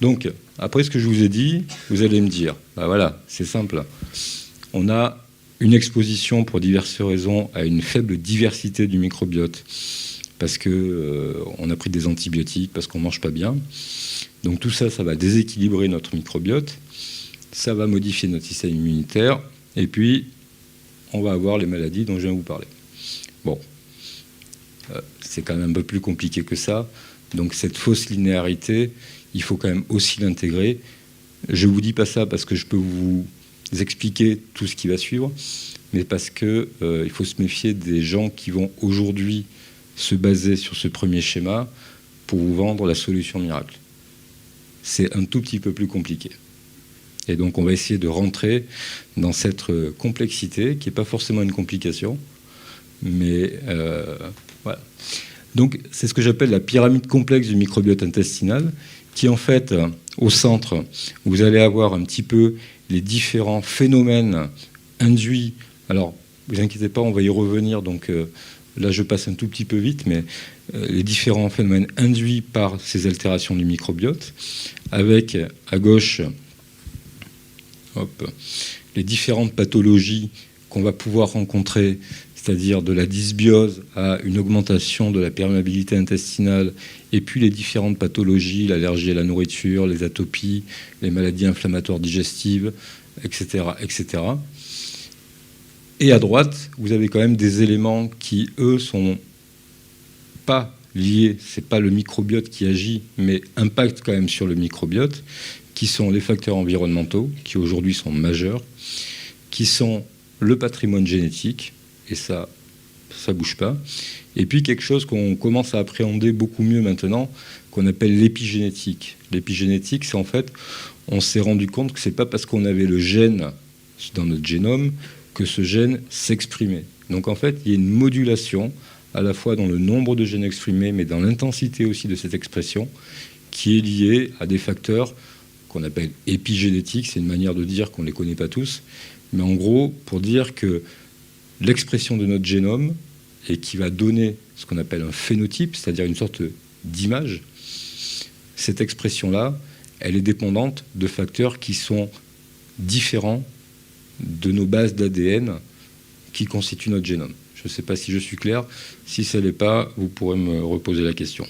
Donc, après ce que je vous ai dit, vous allez me dire, ben voilà, c'est simple. On a une exposition pour diverses raisons à une faible diversité du microbiote, parce qu'on a pris des antibiotiques, parce qu'on ne mange pas bien. Donc tout ça, ça va déséquilibrer notre microbiote, ça va modifier notre système immunitaire, et puis on va avoir les maladies dont je viens de vous parler. Bon, c'est quand même un peu plus compliqué que ça. Donc cette fausse linéarité, il faut quand même aussi l'intégrer. Je ne vous dis pas ça parce que je peux vous expliquer tout ce qui va suivre, mais parce qu'il faut se méfier des gens qui vont aujourd'hui se baser sur ce premier schéma pour vous vendre la solution miracle. C'est un tout petit peu plus compliqué. Et donc on va essayer de rentrer dans cette complexité, qui n'est pas forcément une complication, mais voilà. Donc c'est ce que j'appelle la pyramide complexe du microbiote intestinal, qui en fait, au centre, vous allez avoir un petit peu les différents phénomènes induits. Alors, ne vous inquiétez pas, on va y revenir, donc là je passe un tout petit peu vite, mais les différents phénomènes induits par ces altérations du microbiote, avec à gauche les différentes pathologies qu'on va pouvoir rencontrer, c'est-à-dire de la dysbiose à une augmentation de la perméabilité intestinale, et puis les différentes pathologies, l'allergie à la nourriture, les atopies, les maladies inflammatoires digestives, etc., etc. Et à droite, vous avez quand même des éléments qui, eux, sont pas liés, c'est pas le microbiote qui agit, mais impactent quand même sur le microbiote, qui sont les facteurs environnementaux, qui aujourd'hui sont majeurs, qui sont le patrimoine génétique, et ça bouge pas. Et puis quelque chose qu'on commence à appréhender beaucoup mieux maintenant, qu'on appelle l'épigénétique. L'épigénétique, c'est en fait, on s'est rendu compte que c'est pas parce qu'on avait le gène dans notre génome que ce gène s'exprimait. Donc en fait, il y a une modulation, à la fois dans le nombre de gènes exprimés, mais dans l'intensité aussi de cette expression, qui est liée à des facteurs qu'on appelle épigénétiques. C'est une manière de dire qu'on ne les connaît pas tous. Mais en gros, pour dire que l'expression de notre génome, et qui va donner ce qu'on appelle un phénotype, c'est-à-dire une sorte d'image, cette expression-là, elle est dépendante de facteurs qui sont différents de nos bases d'ADN qui constituent notre génome. Je ne sais pas si je suis clair. Si ça ne l'est pas, vous pourrez me reposer la question.